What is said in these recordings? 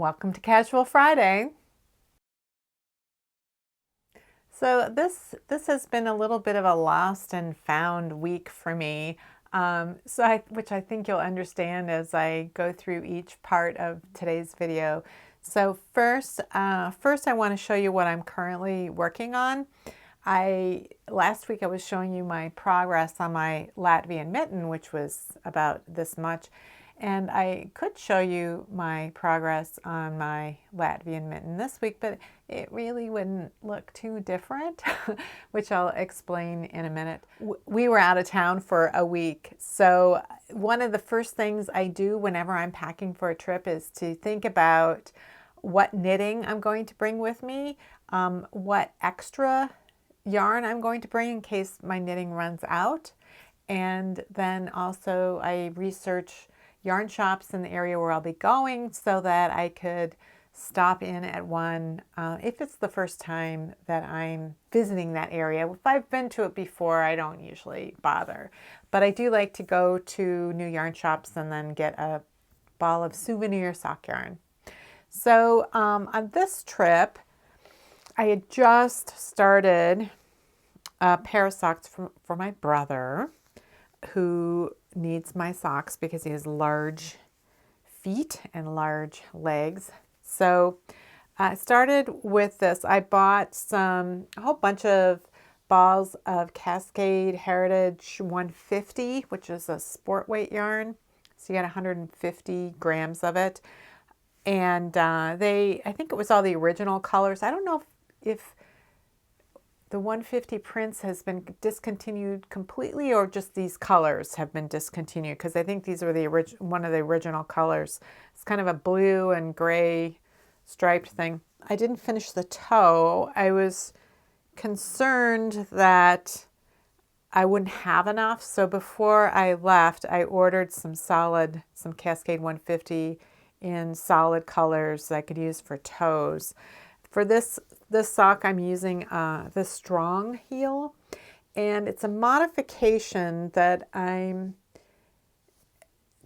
Welcome to Casual Friday. So this has been a little bit of a lost and found week for me, which I think you'll understand as I go through each part of today's video. So first I want to show you what I'm currently working on. Last week I was showing you my progress on my Latvian mitten, which was about this much. And I could show you my progress on my Latvian mitten this week, but it really wouldn't look too different, which I'll explain in a minute. We were out of town for a week, so one of the first things I do whenever I'm packing for a trip is to think about what knitting I'm going to bring with me, what extra yarn I'm going to bring in case my knitting runs out, and then also I research yarn shops in the area where I'll be going so that I could stop in at one if it's the first time that I'm visiting that area. If I've been to it before, I don't usually bother, but I do like to go to new yarn shops and then get a ball of souvenir sock yarn. So on this trip, I had just started a pair of socks for my brother, who needs my socks because he has large feet and large legs. So I started with this. I bought a whole bunch of balls of Cascade Heritage 150, which is a sport weight yarn. So you get 150 grams of it. And I think it was all the original colors. I don't know if the 150 prints has been discontinued completely or just these colors have been discontinued, because I think these were one of the original colors. It's kind of a blue and gray striped thing. I didn't finish the toe. I was concerned that I wouldn't have enough, so before I left I ordered some Cascade 150 in solid colors that I could use for toes. For this sock, I'm using the strong heel, and it's a modification that I'm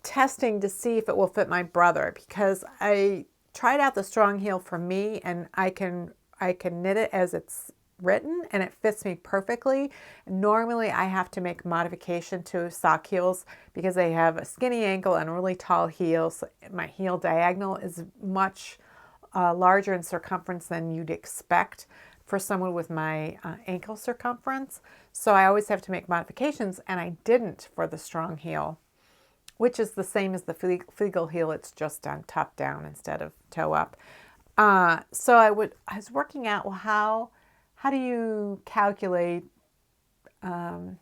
testing to see if it will fit my brother, because I tried out the strong heel for me and I can knit it as it's written and it fits me perfectly. Normally I have to make modification to sock heels because they have a skinny ankle and really tall heels. My heel diagonal is much larger in circumference than you'd expect for someone with my ankle circumference. So I always have to make modifications, and I didn't for the strong heel, which is the same as the Flegel heel. It's just on top down instead of toe up. So I was working out, well, how do you calculate how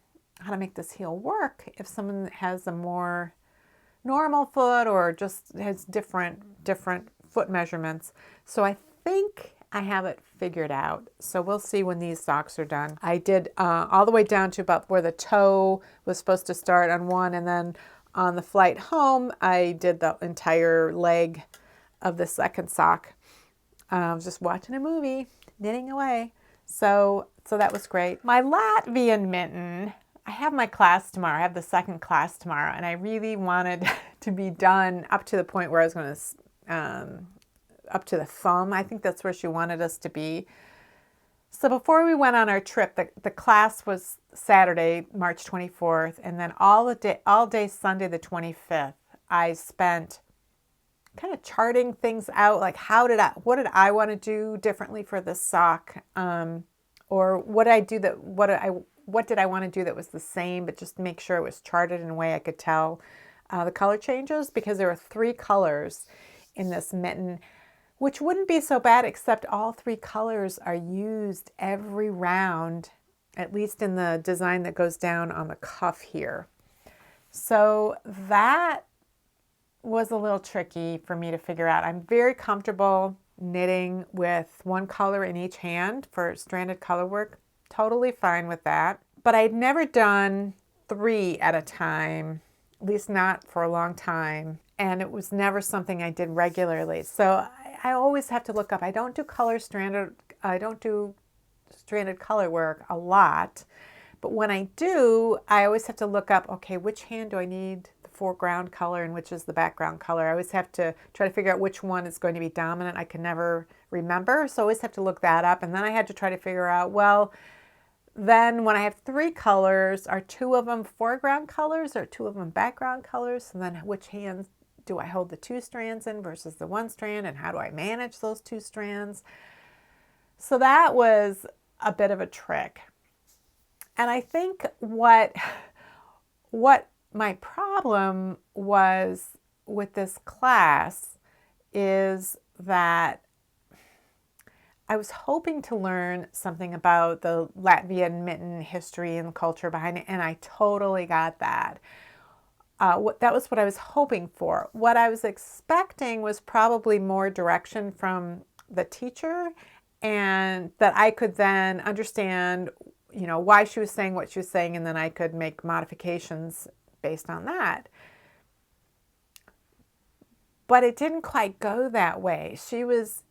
to make this heel work if someone has a more normal foot or just has different foot measurements. So I think I have it figured out. So we'll see when these socks are done. I did all the way down to about where the toe was supposed to start on one, and then on the flight home I did the entire leg of the second sock. I was just watching a movie, knitting away. So that was great. My Latvian mitten, I have my class tomorrow. I have the second class tomorrow, and I really wanted to be done up to the point where I was going to up to the thumb. I think that's where she wanted us to be. So before we went on our trip, the class was Saturday, March 24th, and then all day Sunday the 25th, I spent kind of charting things out, like what did I want to do differently for this sock, or what did I want to do that was the same, but just make sure it was charted in a way I could tell the color changes, because there were 3 colors in this mitten, which wouldn't be so bad, except all 3 colors are used every round, at least in the design that goes down on the cuff here. So that was a little tricky for me to figure out. I'm very comfortable knitting with 1 color in each hand for stranded color work. Totally fine with that. But I'd never done 3 at a time, at least not for a long time. And it was never something I did regularly. So I always have to look up. I don't do stranded color work a lot, but when I do, I always have to look up, okay, which hand do I need the foreground color and which is the background color. I always have to try to figure out which one is going to be dominant. I can never remember, so I always have to look that up. And then I had to try to figure out, well, then when I have 3 colors, are 2 of them foreground colors or 2 of them background colors? And then which hands do I hold the 2 strands in versus the 1 strand, and how do I manage those 2 strands? So that was a bit of a trick. And I think what my problem was with this class is that I was hoping to learn something about the Latvian mitten history and culture behind it, and I totally got that. That was what I was hoping for. What I was expecting was probably more direction from the teacher, and that I could then understand, you know, why she was saying what she was saying, and then I could make modifications based on that. But it didn't quite go that way. She was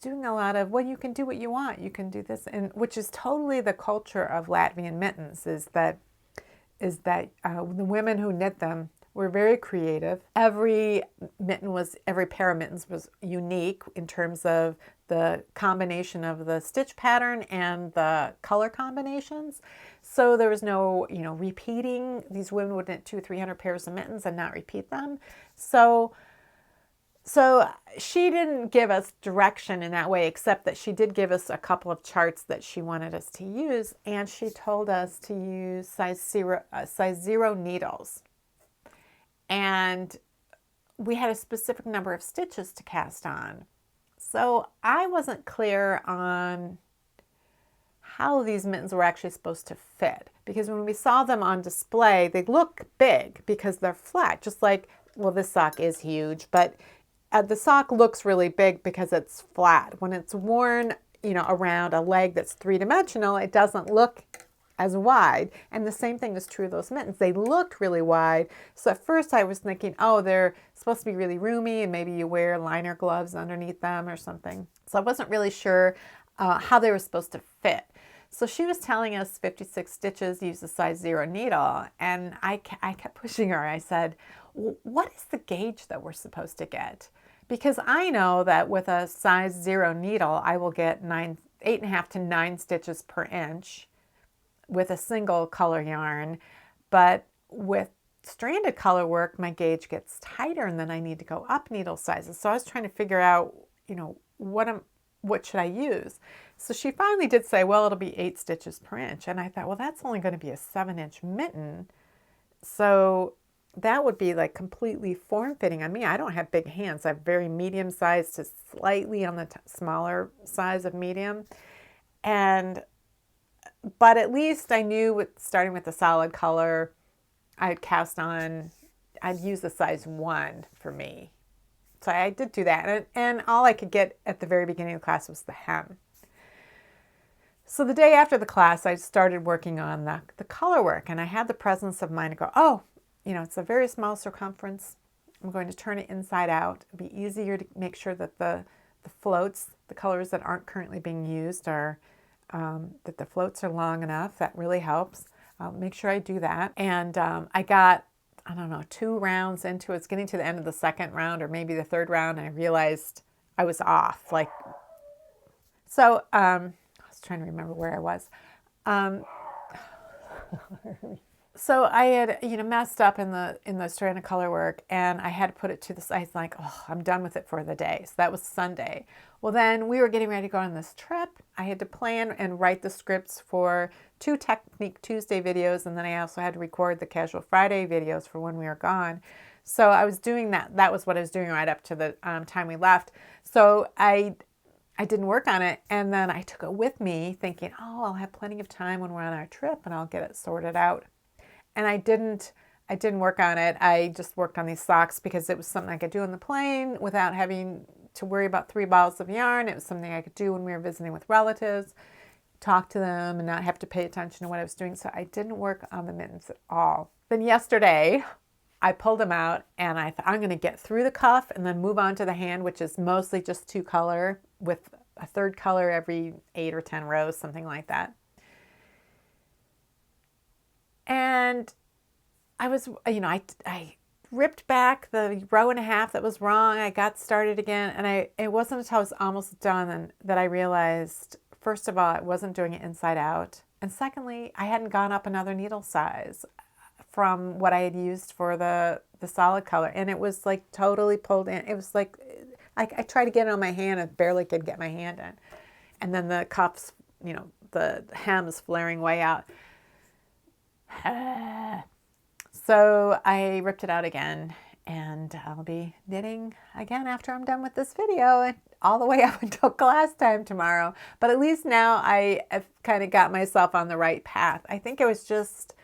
doing a lot of, well, you can do what you want. You can do this, and which is totally the culture of Latvian mittens, is that the women who knit them were very creative. Every pair of mittens was unique in terms of the combination of the stitch pattern and the color combinations. So there was no, you know, repeating. These women would knit 200-300 pairs of mittens and not repeat them. So she didn't give us direction in that way, except that she did give us a couple of charts that she wanted us to use, and she told us to use size 0 needles. And we had a specific number of stitches to cast on. So I wasn't clear on how these mittens were actually supposed to fit, because when we saw them on display, they look big because they're flat, just like, well, this sock is huge, but the sock looks really big because it's flat. When it's worn, you know, around a leg that's 3-dimensional, it doesn't look as wide. And the same thing is true of those mittens. They looked really wide. So at first I was thinking, oh, they're supposed to be really roomy, and maybe you wear liner gloves underneath them or something. So I wasn't really sure how they were supposed to fit. So she was telling us 56 stitches, use a size 0 needle. And I kept pushing her. I said, what is the gauge that we're supposed to get? Because I know that with a size 0 needle, I will get 8.5 to 9 stitches per inch with a single color yarn. But with stranded color work, my gauge gets tighter, and then I need to go up needle sizes. So I was trying to figure out, you know, what should I use? So she finally did say, well, it'll be 8 stitches per inch. And I thought, well, that's only going to be a 7-inch mitten. So that would be like completely form-fitting on me. I don't have big hands. I have very medium size to slightly on the smaller size of medium. But at least I knew starting with the solid color, I'd use a size 1 for me. So I did do that. And all I could get at the very beginning of the class was the hem. So the day after the class, I started working on the color work, and I had the presence of mind to go, oh, you know, it's a very small circumference. I'm going to turn it inside out. It'll be easier to make sure that the floats, the colors that aren't currently being used, are that the floats are long enough. That really helps. I'll make sure I do that. And I got, I don't know, 2 rounds into it. It's getting to the end of the 2nd round or maybe the 3rd round, and I realized I was off. So I was trying to remember where I was. So I had, you know, messed up in the strand of color work, and I had to put it to the side. Like, oh, I'm done with it for the day. So that was Sunday. Well, then we were getting ready to go on this trip. I had to plan and write the scripts for 2 Technique Tuesday videos, and then I also had to record the Casual Friday videos for when we were gone. So I was doing that. That was what I was doing right up to the time we left. So I didn't work on it, and then I took it with me thinking, oh, I'll have plenty of time when we're on our trip, and I'll get it sorted out. And I didn't work on it. I just worked on these socks because it was something I could do on the plane without having to worry about 3 balls of yarn. It was something I could do when we were visiting with relatives, talk to them and not have to pay attention to what I was doing. So I didn't work on the mittens at all. Then yesterday, I pulled them out, and I thought, I'm going to get through the cuff and then move on to the hand, which is mostly just 2 color with a 3rd color every 8 or 10 rows, something like that. And I was, you know, I ripped back the row and a half that was wrong. I got started again, and it wasn't until I was almost done that I realized, first of all, I wasn't doing it inside out. And secondly, I hadn't gone up another needle size from what I had used for the solid color. And it was like totally pulled in. It was like, I tried to get it on my hand and barely could get my hand in. And then the cuffs, you know, the hems flaring way out. So I ripped it out again, and I'll be knitting again after I'm done with this video, and all the way up until class time tomorrow. But at least now I have kind of got myself on the right path. I think it was just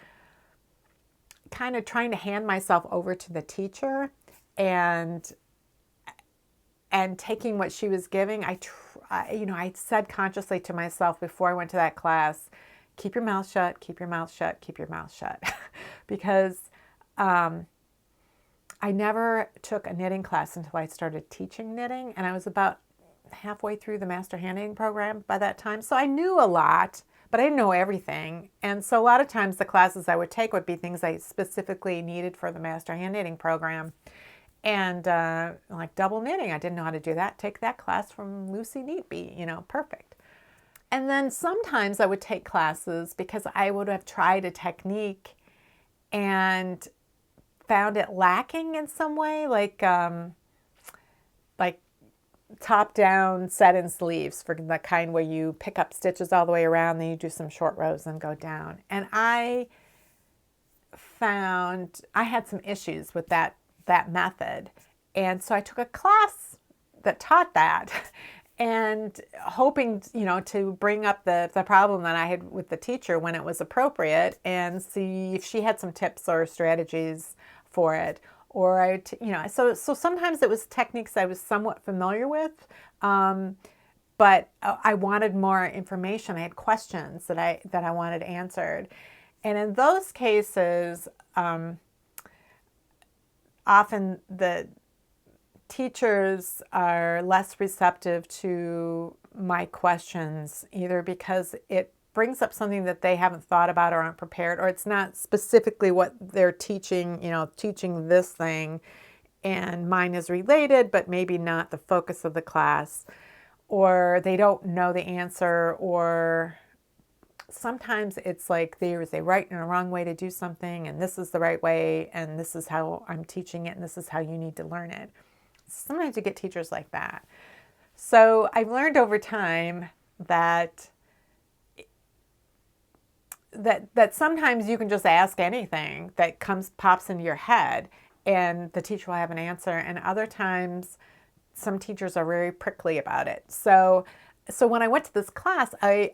kind of trying to hand myself over to the teacher and taking what she was giving. I said consciously to myself before I went to that class, keep your mouth shut, keep your mouth shut, keep your mouth shut. Because I never took a knitting class until I started teaching knitting, and I was about halfway through the Master Hand Knitting program by that time. So I knew a lot, but I didn't know everything. And so a lot of times the classes I would take would be things I specifically needed for the Master Hand Knitting program. And like double knitting, I didn't know how to do that. Take that class from Lucy Neatbee, you know, perfect. And then sometimes I would take classes because I would have tried a technique and found it lacking in some way, like top-down set-in sleeves, for the kind where you pick up stitches all the way around, then you do some short rows and go down. And I found I had some issues with that method. And so I took a class that taught that, and hoping, you know, to bring up the problem that I had with the teacher when it was appropriate, and see if she had some tips or strategies for it. Or so sometimes it was techniques I was somewhat familiar with, but I wanted more information. I had questions that I wanted answered. And in those cases, often the teachers are less receptive to my questions, either because it brings up something that they haven't thought about or aren't prepared, or it's not specifically what they're teaching, you know, teaching this thing, and mine is related, but maybe not the focus of the class, or they don't know the answer, or sometimes it's like there's a right and a wrong way to do something, and this is the right way, and this is how I'm teaching it, and this is how you need to learn it. Sometimes you get teachers like that. So I've learned over time that sometimes you can just ask anything that pops into your head, and the teacher will have an answer. And other times, some teachers are very prickly about it. So when I went to this class, I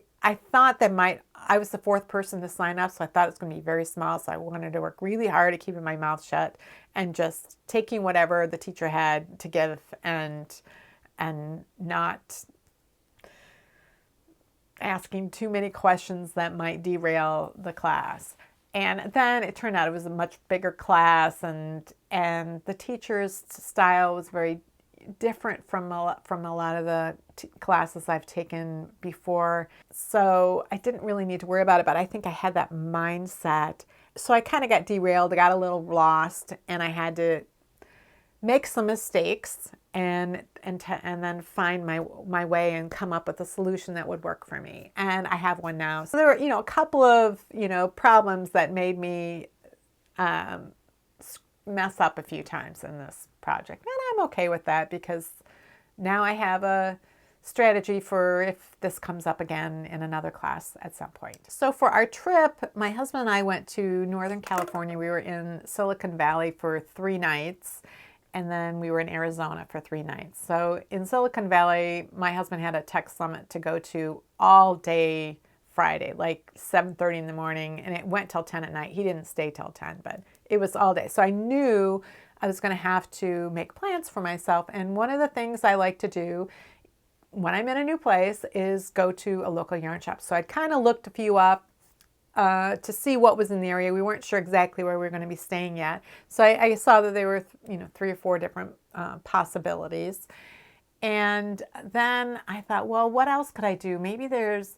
thought that I was the fourth person to sign up, so I thought it was going to be very small. So I wanted to work really hard at keeping my mouth shut and just taking whatever the teacher had to give, and not asking too many questions that might derail the class. And then it turned out it was a much bigger class, and the teacher's style was very different from a lot of the classes I've taken before. So I didn't really need to worry about it, but I think I had that mindset. So I kind of got derailed, I got a little lost, and I had to make some mistakes and then find my way and come up with a solution that would work for me. And I have one now. So there were, a couple of, problems that made me mess up a few times in this project. And I'm okay with that, because now I have a strategy for if this comes up again in another class at some point. So for our trip, my husband and I went to Northern California. We were in Silicon Valley for 3 nights, and then we were in Arizona for 3 nights. So in Silicon Valley, my husband had a tech summit to go to all day Friday, like 7:30 in the morning, and it went till 10 at night. He didn't stay till 10, but it was all day. So I knew I was going to have to make plans for myself. And one of the things I like to do when I'm in a new place is go to a local yarn shop. So I'd kind of looked a few up to see what was in the area. We weren't sure exactly where we were going to be staying yet. So I saw that there were 3 or 4 different possibilities. And then I thought, well, what else could I do? Maybe there's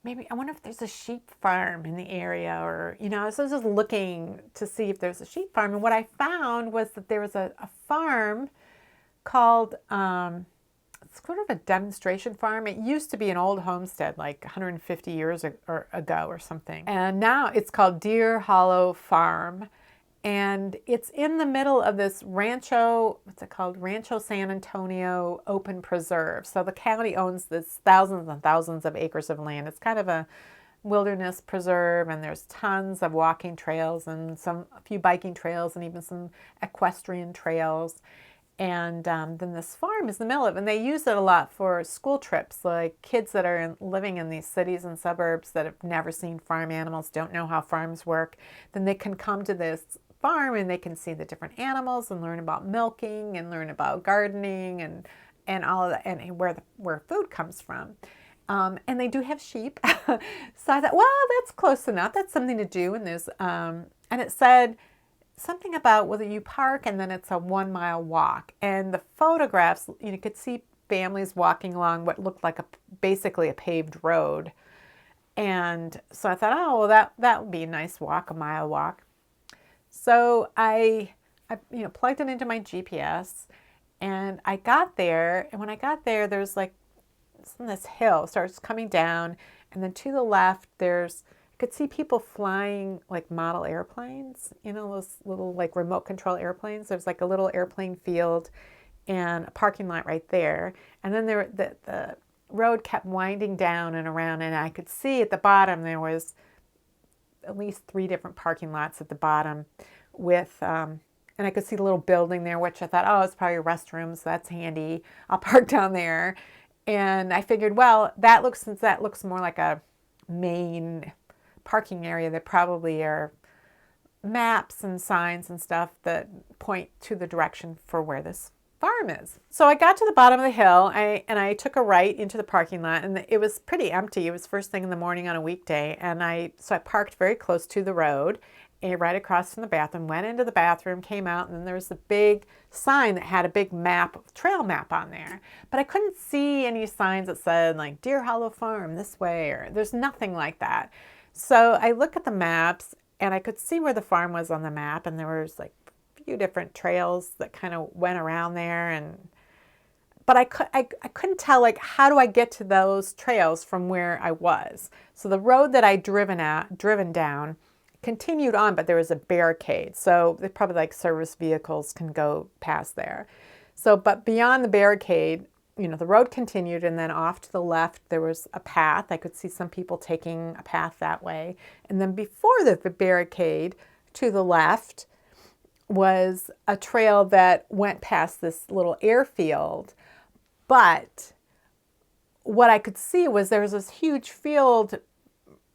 maybe I wonder if there's a sheep farm in the area, or, so I was just looking to see if there's a sheep farm. And what I found was that there was a farm called, it's sort of a demonstration farm. It used to be an old homestead, like 150 years ago or something. And now it's called Deer Hollow Farm. And it's in the middle of this Rancho, what's it called? Rancho San Antonio Open Preserve. So the county owns this thousands and thousands of acres of land. It's kind of a wilderness preserve, and there's tons of walking trails and a few biking trails and even some equestrian trails. And then this farm is in the middle of it, and they use it a lot for school trips, like kids that are living in these cities and suburbs that have never seen farm animals, don't know how farms work. Then they can come to this farm and they can see the different animals and learn about milking and learn about gardening and all of that, and where food comes from. And they do have sheep. So I thought, well, that's close enough. That's something to do. And and it said something about whether you park and then it's a 1 mile walk. And the photographs, you could see families walking along what looked like basically a paved road. And so I thought, oh, well, that would be a nice walk, a mile walk. So I plugged it into my GPS, and I got there. And when I got there, there's like this hill starts coming down, and then to the left, I could see people flying like model airplanes, those little like remote control airplanes. There's like a little airplane field and a parking lot right there. And then the road kept winding down and around, and I could see at the bottom there was at least 3 different parking lots at the bottom with, and I could see the little building there, which I thought, oh, it's probably a restroom, so that's handy. I'll park down there. And I figured, well, since that looks more like a main parking area, there probably are maps and signs and stuff that point to the direction for where this farm is. So I got to the bottom of the hill, and I took a right into the parking lot, and it was pretty empty. It was first thing in the morning on a weekday, so I parked very close to the road, and right across from the bathroom, went into the bathroom, came out, and then there was a big sign that had a big trail map on there. But I couldn't see any signs that said like Deer Hollow Farm this way, or there's nothing like that. So I look at the maps, and I could see where the farm was on the map, and there was like few different trails that kind of went around there, but I couldn't tell, like, how do I get to those trails from where I was. So the road that I'd driven down continued on, but there was a barricade, so they probably like service vehicles can go past there. So but beyond the barricade, the road continued, and then off to the left there was a path. I could see some people taking a path that way, and then before the barricade to the left was a trail that went past this little airfield. But what I could see was there was this huge field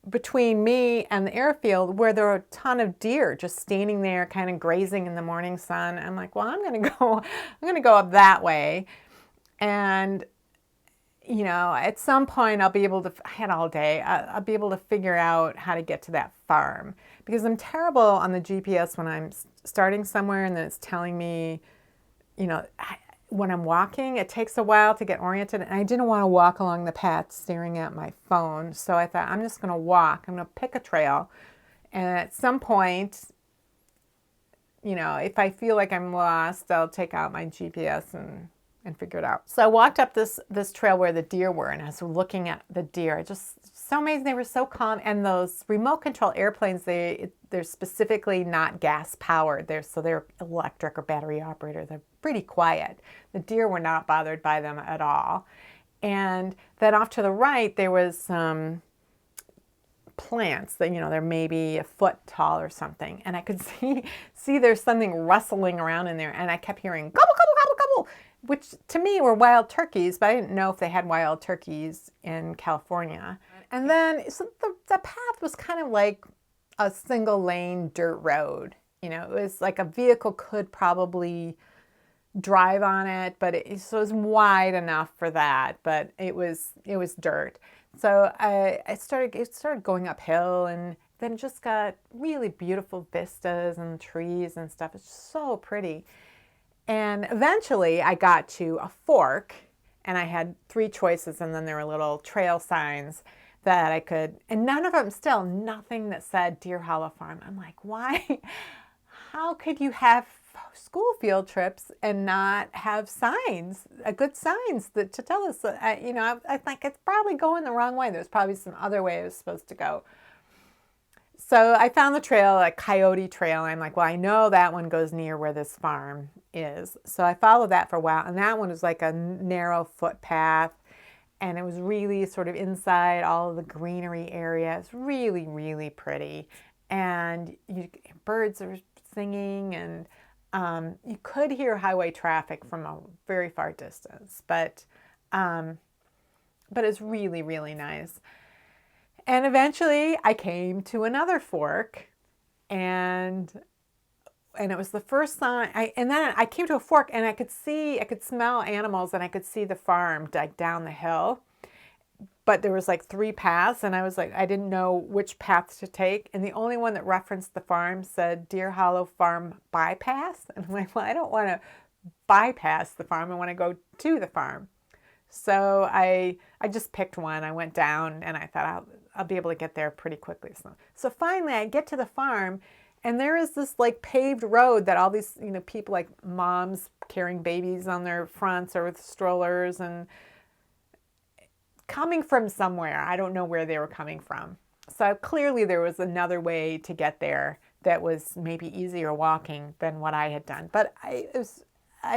between me and the airfield where there were a ton of deer just standing there kind of grazing in the morning sun. I'm like, well, I'm going to go up that way. And at some point I had all day, I'll be able to figure out how to get to that farm, because I'm terrible on the GPS when I'm starting somewhere and then it's telling me, when I'm walking, it takes a while to get oriented, and I didn't want to walk along the path staring at my phone. So I thought, I'm just going to walk. I'm going to pick a trail, and at some point, if I feel like I'm lost, I'll take out my GPS and figure it out. So I walked up this trail where the deer were, and I was looking at the deer. Just so amazing. They were so calm. And those remote control airplanes, they're specifically not gas powered. They're electric or battery operated. They're pretty quiet. The deer were not bothered by them at all. And then off to the right, there was some plants that, they're maybe a foot tall or something. And I could see there's something rustling around in there. And I kept hearing gobble, gobble, gobble, gobble, which to me were wild turkeys, but I didn't know if they had wild turkeys in California. And then so the path was kind of like a single lane dirt road. It was like a vehicle could probably drive on it, but it was wide enough for that, but it was dirt. So it started going uphill, and then just got really beautiful vistas and trees and stuff. It's so pretty. And eventually I got to a fork, and I had 3 choices, and then there were little trail signs that I could, and none of them, still nothing that said Deer Hollow Farm. I'm like, why? How could you have school field trips and not have signs, good signs that to tell us? I think it's probably going the wrong way. There's probably some other way it was supposed to go. So I found the trail, a coyote trail. And I'm like, well, I know that one goes near where this farm is. So I followed that for a while. And that one was like a narrow footpath. And it was really sort of inside all of the greenery area. It's really, really pretty. And birds are singing, and you could hear highway traffic from a very far distance. But it's really, really nice. And eventually I came to another fork, and it was the first sign. And then I came to a fork, and I could smell animals, and I could see the farm like down the hill. But there was like 3 paths, and I was like, I didn't know which path to take. And the only one that referenced the farm said Deer Hollow Farm Bypass. And I'm like, well, I don't want to bypass the farm. I want to go to the farm. So I just picked one. I went down, and I thought I'll be able to get there pretty quickly. So finally I get to the farm, and there is this like paved road that all these, people, like moms carrying babies on their fronts or with strollers, and coming from somewhere. I don't know where they were coming from. So clearly there was another way to get there that was maybe easier walking than what I had done. But I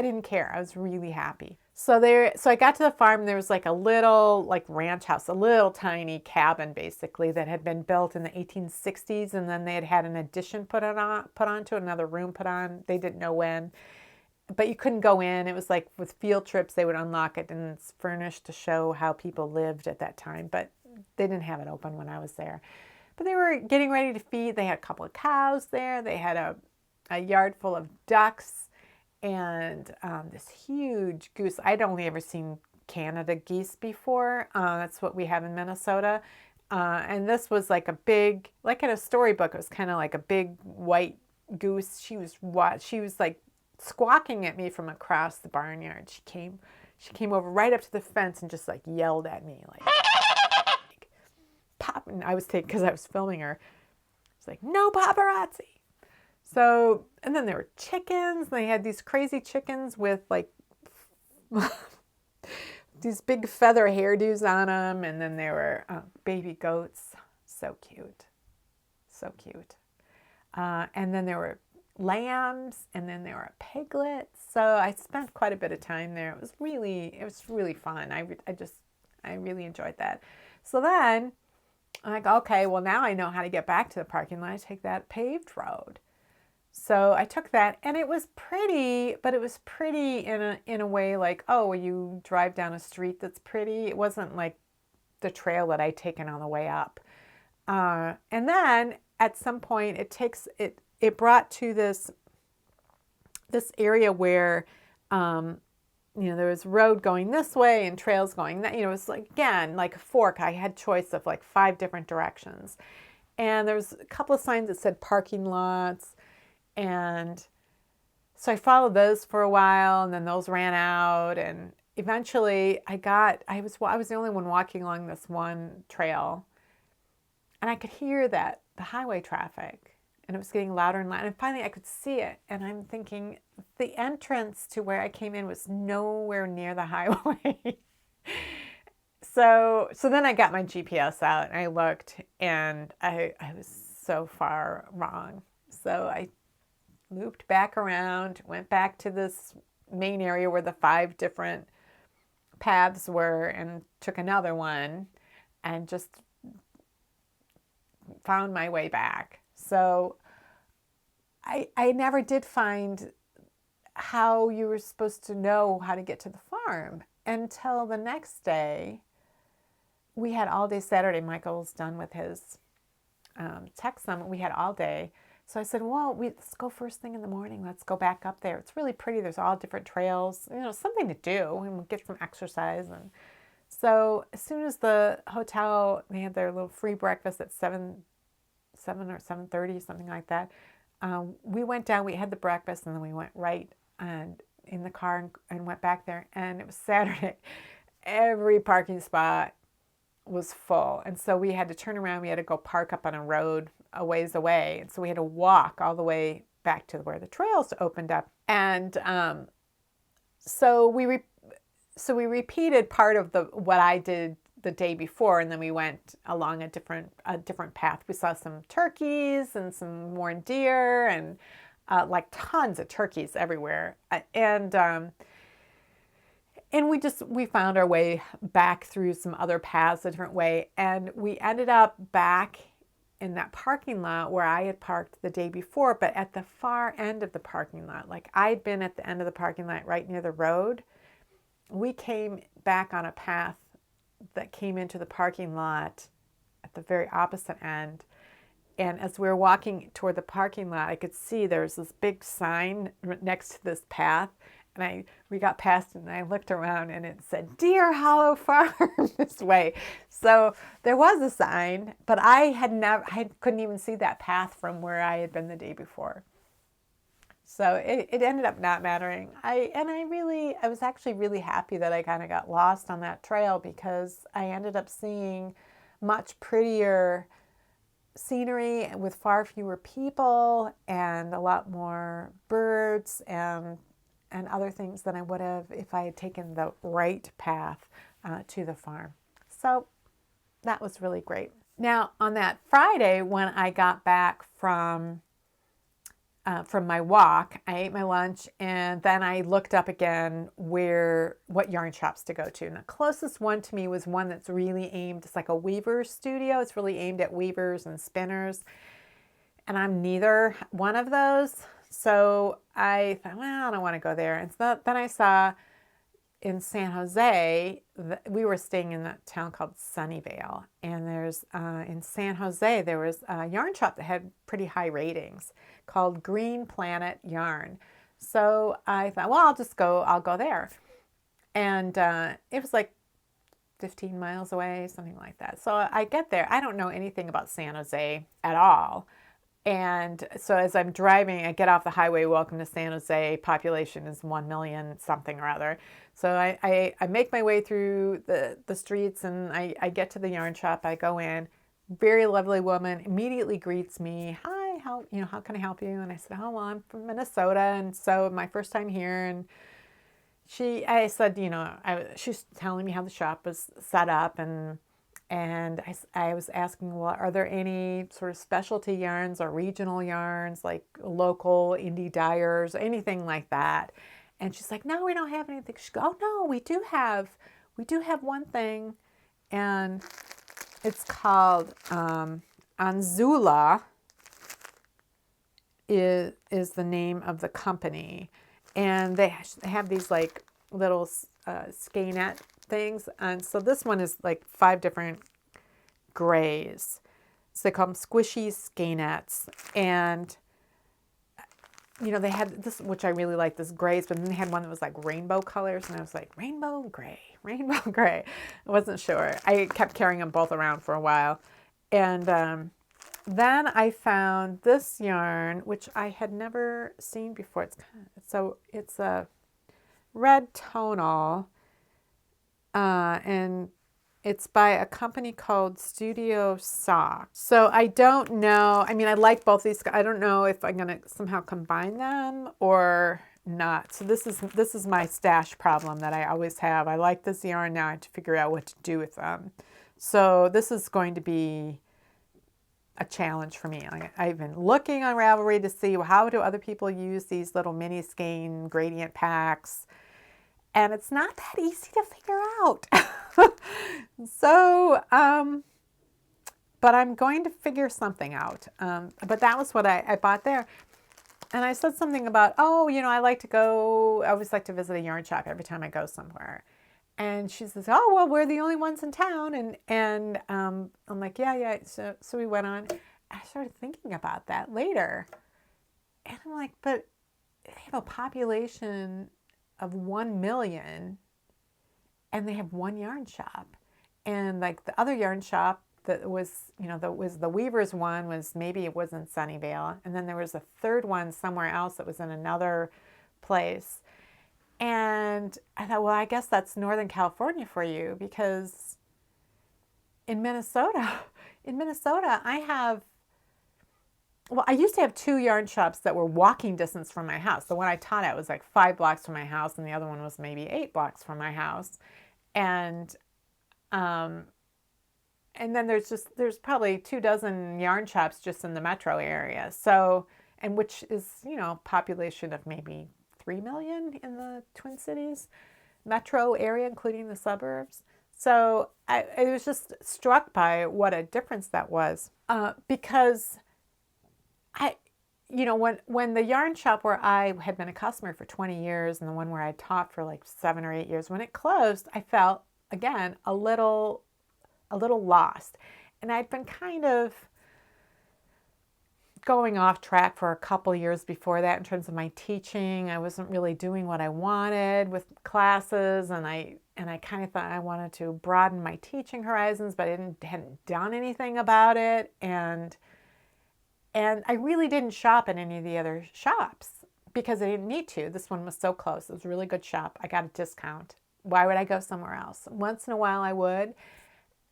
didn't care. I was really happy. So I got to the farm, and there was like a little like ranch house, a little tiny cabin basically that had been built in the 1860s, and then they had an addition put onto another room put on. They didn't know when, but you couldn't go in. It was like with field trips, they would unlock it, and it's furnished to show how people lived at that time, but they didn't have it open when I was there. But they were getting ready to feed. They had a couple of cows there. They had a yard full of ducks, and this huge goose. I'd only ever seen Canada geese before. That's what we have in Minnesota. And this was like a big, like in a storybook, it was kind of like a big white goose. She was like squawking at me from across the barnyard. She came over right up to the fence and just like yelled at me like pop. And I was because I was filming her. It's like, no paparazzi. So, and then there were chickens. They had these crazy chickens with like these big feather hairdos on them. And then there were baby goats. So cute. So cute. And then there were lambs, and then there were piglets. So I spent quite a bit of time there. It was really fun. I really enjoyed that. So then I'm like, okay, well now I know how to get back to the parking lot. I take that paved road. So I took that, and it was pretty, but it was pretty in a way like, oh, you drive down a street that's pretty. It wasn't like the trail that I'd taken on the way up. And then at some point it brought to this area where, there was road going this way and trails going that, it was like, again, like a fork. I had choice of like 5 different directions. And there was a couple of signs that said parking lots. And so I followed those for a while, and then those ran out, and eventually I was the only one walking along this one trail, and I could hear the highway traffic, and it was getting louder and louder, and finally I could see it, and I'm thinking the entrance to where I came in was nowhere near the highway. So then I got my GPS out, and I looked, and I was so far wrong. So I looped back around, went back to this main area where the 5 different paths were, and took another one, and just found my way back. So I never did find how you were supposed to know how to get to the farm until the next day. We had all day Saturday. Michael's done with his tech summit. We had all day. So I said, well, let's go first thing in the morning. Let's go back up there. It's really pretty. There's all different trails, something to do, and we'll get some exercise. And so as soon as the hotel, they had their little free breakfast at 7 or 7:30, something like that. We went down, we had the breakfast, and then we went right in the car and went back there. And it was Saturday. Every parking spot was full. And so we had to turn around. We had to go park up on a road a ways away. And so we had to walk all the way back to where the trails opened up. And so we repeated part of what I did the day before, and then we went along a different path. We saw some turkeys and some more deer, and like tons of turkeys everywhere. And we found our way back through some other paths a different way, and we ended up back in that parking lot where I had parked the day before, but at the far end of the parking lot. Like I'd been at the end of the parking lot right near the road. We came back on a path that came into the parking lot at the very opposite end. And as we were walking toward the parking lot, I could see there was this big sign next to this path. And we got past it, and I looked around, and it said, Deer Hollow Farm this way. So there was a sign, but I couldn't even see that path from where I had been the day before. So it ended up not mattering. I was actually really happy that I kind of got lost on that trail, because I ended up seeing much prettier scenery with far fewer people and a lot more birds and other things than I would have if I had taken the right path to the farm. So that was really great. Now, on that Friday, when I got back from my walk, I ate my lunch, and then I looked up again what yarn shops to go to. And the closest one to me was one that's really aimed, it's like a weaver's studio. It's really aimed at weavers and spinners. And I'm neither one of those. So I thought, well, I don't want to go there. And so then I saw in San Jose, we were staying in that town called Sunnyvale. And there's, in San Jose, there was a yarn shop that had pretty high ratings called Green Planet Yarn. So I thought, well, I'll go there. And it was like 15 miles away, something like that. So I get there. I don't know anything about San Jose at all. And so as I'm driving, I get off the highway, welcome to San Jose, population is 1 million something or other. So I make my way through the streets, and I get to the yarn shop. I go in, very lovely woman immediately greets me. Hi, how can I help you? And I said, oh, well, I'm from Minnesota, and so my first time here. And I said, she's telling me how the shop was set up, and I was asking, well, are there any sort of specialty yarns or regional yarns, like local indie dyers, anything like that? And she's like, no, we don't have anything. She goes, oh, no, we do have one thing, and it's called Anzula is the name of the company. And they have these like little Skeinettes things. And so this one is like 5 different grays. So they call them squishy Skeinettes. And, they had this, which I really like, this grays, but then they had one that was like rainbow colors. And I was like, rainbow gray. I wasn't sure. I kept carrying them both around for a while. And then I found this yarn, which I had never seen before. It's a red tonal, and it's by a company called Studio Sock. So I don't know. I mean, I like both these. I don't know if I'm going to somehow combine them or not. So this is my stash problem that I always have. I like this yarn. Now I have to figure out what to do with them. So this is going to be a challenge for me. I've been looking on Ravelry to see, well, how do other people use these little mini skein gradient packs, and it's not that easy to figure out. So, but I'm going to figure something out. But that was what I bought there. And I said something about, I always like to visit a yarn shop every time I go somewhere. And she says, oh, well, we're the only ones in town. And I'm like, yeah. So we went on. I started thinking about that later. And I'm like, but they have a population of 1 million, and they have one yarn shop. And like the other yarn shop that was the Weaver's one maybe it was in Sunnyvale. And then there was a third one somewhere else that was in another place. And I thought, well, I guess that's Northern California for you, because in Minnesota, I used to have 2 yarn shops that were walking distance from my house. The one I taught at was like 5 blocks from my house, and the other one was maybe 8 blocks from my house. And um, and then there's probably 2 dozen yarn shops just in the metro area. So, and which is, population of maybe 3 million in the Twin Cities metro area, including the suburbs. So I was just struck by what a difference that was, because when the yarn shop where I had been a customer for 20 years and the one where I taught for like 7 or 8 years, when it closed, I felt, again, a little lost. And I'd been kind of going off track for a couple years before that in terms of my teaching. I wasn't really doing what I wanted with classes, and I kind of thought I wanted to broaden my teaching horizons, but I hadn't done anything about it. And I really didn't shop at any of the other shops because I didn't need to. This one was so close. It was a really good shop. I got a discount. Why would I go somewhere else? Once in a while I would.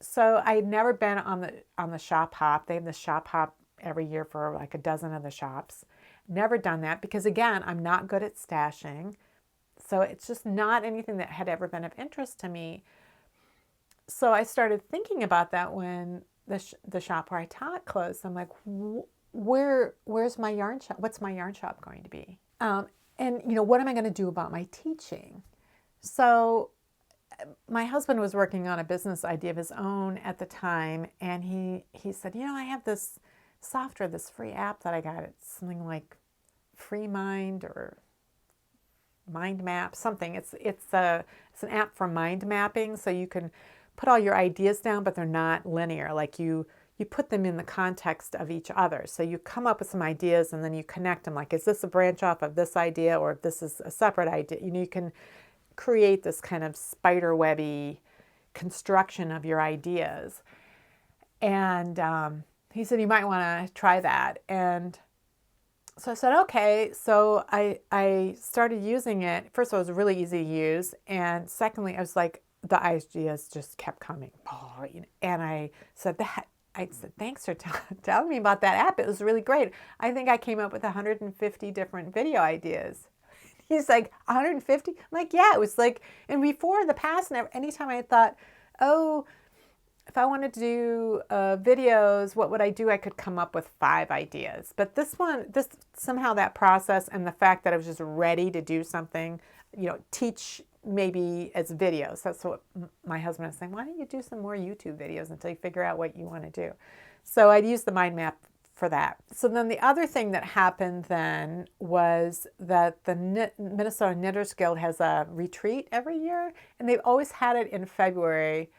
So I had never been on the shop hop. They have the shop hop every year for like a dozen of the shops. Never done that because, again, I'm not good at stashing. So it's just not anything that had ever been of interest to me. So I started thinking about that when the shop where I taught closed. I'm like, where's my yarn shop? What's my yarn shop going to be? And what am I going to do about my teaching? So my husband was working on a business idea of his own at the time, and he said, I have this software, this free app that I got. It's something like FreeMind or Mind Map, something. It's an app for mind mapping, so you can put all your ideas down, but they're not linear. Like you put them in the context of each other. So you come up with some ideas and then you connect them. Like, is this a branch off of this idea, or if this is a separate idea? You can create this kind of spider webby construction of your ideas. And he said, you might want to try that. And so I said, okay. So I started using it. First of all, it was really easy to use. And secondly, I was like, the ideas just kept coming. And I said, thanks for telling me about that app. It was really great. I think I came up with 150 different video ideas. He's like, 150? I'm like, yeah. It was like, and before in the past, anytime I thought, oh, if I wanted to do videos, what would I do? I could come up with 5 ideas. But this somehow that process and the fact that I was just ready to do something, teach maybe as videos. That's what my husband was saying. Why don't you do some more YouTube videos until you figure out what you want to do? So I'd use the mind map for that. So then the other thing that happened then was that the Minnesota Knitters Guild has a retreat every year, and they've always had it in February,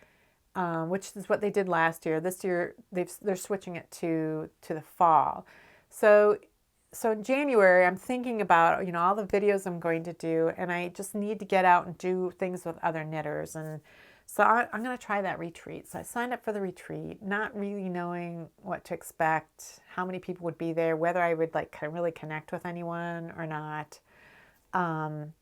which is what they did last year. This year they're switching it to the fall. So in January, I'm thinking about all the videos I'm going to do, and I just need to get out and do things with other knitters. And so I'm going to try that retreat. So I signed up for the retreat, not really knowing what to expect, how many people would be there, whether I would really connect with anyone or not. And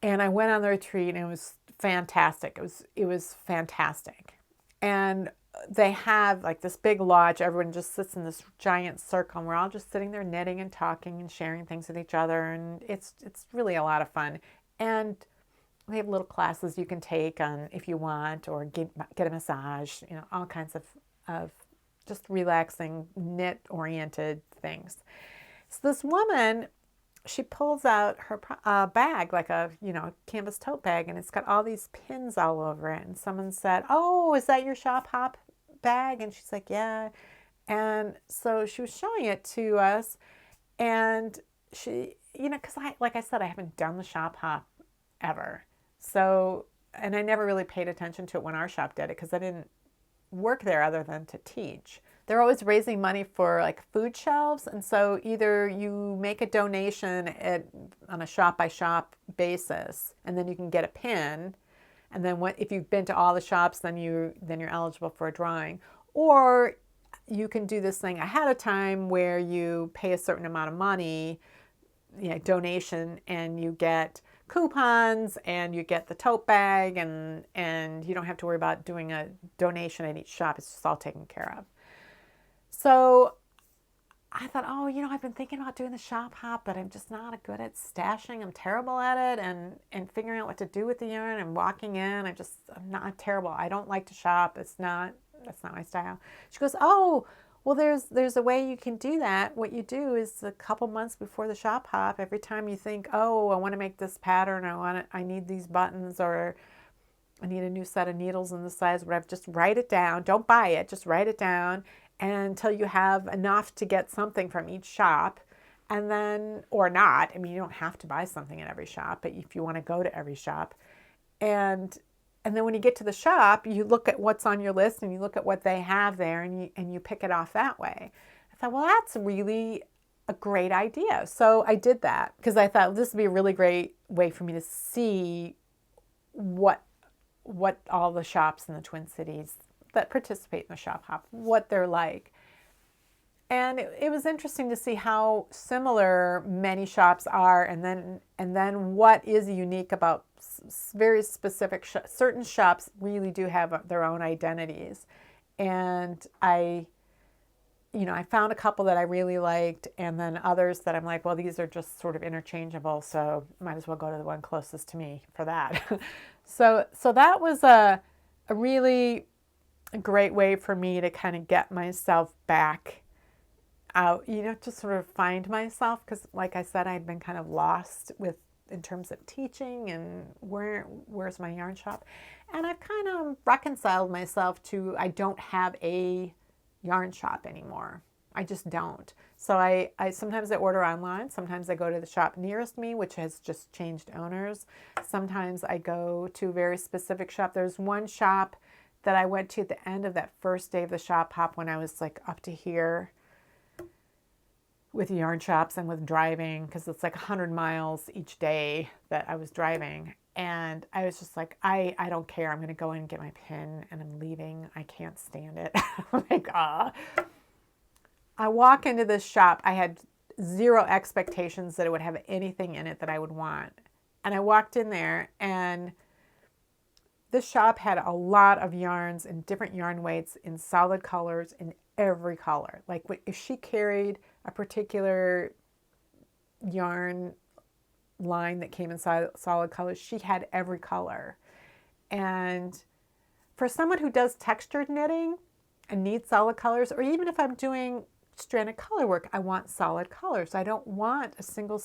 I went on the retreat, and it was fantastic. It was fantastic. And they have like this big lodge. Everyone just sits in this giant circle, and we're all just sitting there knitting and talking and sharing things with each other. And it's really a lot of fun. And they have little classes you can take on if you want, or get a massage, all kinds of just relaxing knit-oriented things. So this woman, she pulls out her bag, like a canvas tote bag, and it's got all these pins all over it. And someone said, "Oh, is that your shop hop bag?" And she's like, "Yeah." And so she was showing it to us, and she, because like I said, I haven't done the shop hop ever. So, and I never really paid attention to it when our shop did it because I didn't work there other than to teach. They're always raising money for like food shelves, and so either you make a donation on a shop by shop basis, and then you can get a pin, and then if you've been to all the shops, then you're eligible for a drawing, or you can do this thing ahead of time where you pay a certain amount of money, donation, and you get coupons, and you get the tote bag, and you don't have to worry about doing a donation at each shop. It's just all taken care of. So I thought, oh, I've been thinking about doing the shop hop, but I'm just not good at stashing. I'm terrible at it, and figuring out what to do with the yarn and walking in. I'm not terrible. I don't like to shop. That's not my style. She goes, oh, well, there's a way you can do that. What you do is a couple months before the shop hop, every time you think, oh, I want to make this pattern, I need these buttons, or I need a new set of needles in this size, whatever, just write it down. Don't buy it, just write it down until you have enough to get something from each shop. And then, or not, I mean, you don't have to buy something at every shop, but if you want to go to every shop. And then when you get to the shop, you look at what's on your list and you look at what they have there, and you pick it off that way. I thought, well, that's really a great idea. So I did that because I thought this would be a really great way for me to see what all the shops in the Twin Cities that participate in the shop hop, what they're like. And it was interesting to see how similar many shops are, and then what is unique about very specific certain shops really do have their own identities. And I found a couple that I really liked, and then others that I'm like, well, these are just sort of interchangeable, so might as well go to the one closest to me for that. So that was a really great way for me to kind of get myself back out, to sort of find myself, because like I said, I'd been kind of lost in terms of teaching and where's my yarn shop. And I've kind of reconciled myself to, I don't have a yarn shop anymore. I just don't. So I sometimes I order online, sometimes I go to the shop nearest me, which has just changed owners. Sometimes I go to a very specific shop. There's one shop that I went to at the end of that first day of the shop hop when I was like up to here with yarn shops and with driving, because it's like 100 miles each day that I was driving. And I was just like, I don't care. I'm going to go in and get my pin and I'm leaving. I can't stand it. I'm like, I walk into this shop. I had zero expectations that it would have anything in it that I would want. And I walked in there, and this shop had a lot of yarns in different yarn weights, in solid colors, in every color. Like if she carried a particular yarn line that came in solid colors, she had every color. And for someone who does textured knitting and needs solid colors, or even if I'm doing stranded color work, I want solid colors. I don't want a single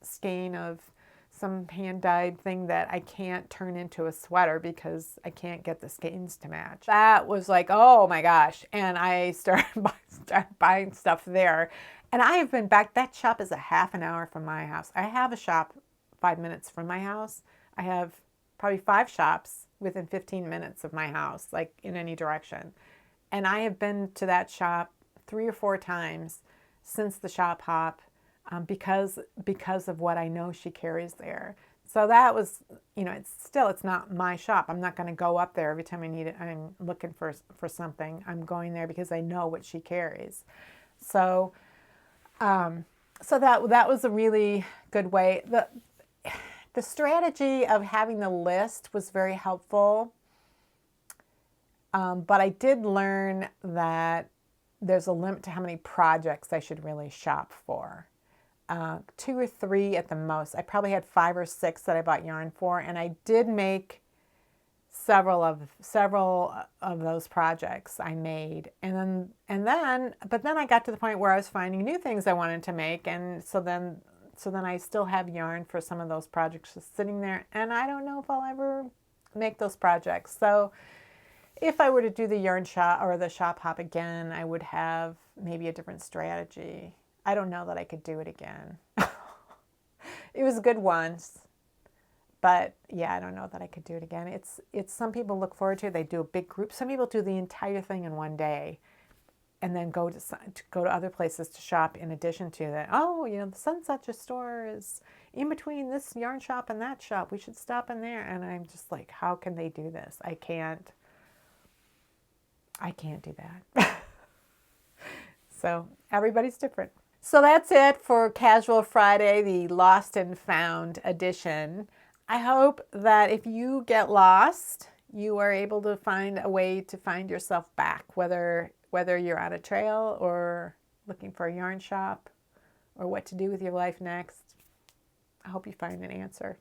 skein of some hand-dyed thing that I can't turn into a sweater because I can't get the skeins to match. That was like, oh my gosh. And I started buying stuff there. And I have been back. That shop is a half an hour from my house. I have a shop 5 minutes from my house. I have probably 5 shops within 15 minutes of my house, like in any direction. And I have been to that shop 3 or 4 times since the shop hop, because of what I know she carries there. So that was, it's not my shop. I'm not going to go up there every time I need it. I'm looking for something. I'm going there because I know what she carries. So that was a really good way. The strategy of having the list was very helpful. But I did learn that there's a limit to how many projects I should really shop for. 2 or 3 at the most. I probably had 5 or 6 that I bought yarn for, and I did make several of those projects I made. But then I got to the point where I was finding new things I wanted to make, and so then I still have yarn for some of those projects just sitting there, and I don't know if I'll ever make those projects. So if I were to do the yarn shop or the shop hop again, I would have maybe a different strategy. I don't know that I could do it again. It was good once, but yeah, I don't know that I could do it again. It's some people look forward to it. They do a big group. Some people do the entire thing in one day, and then go to other places to shop in addition to that. Oh, the Sunset store is in between this yarn shop and that shop. We should stop in there. And I'm just like, how can they do this? I can't do that. So everybody's different. So that's it for Casual Friday, the Lost and Found edition. I hope that if you get lost, you are able to find a way to find yourself back, whether you're on a trail or looking for a yarn shop or what to do with your life next. I hope you find an answer.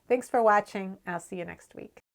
Thanks for watching. I'll see you next week.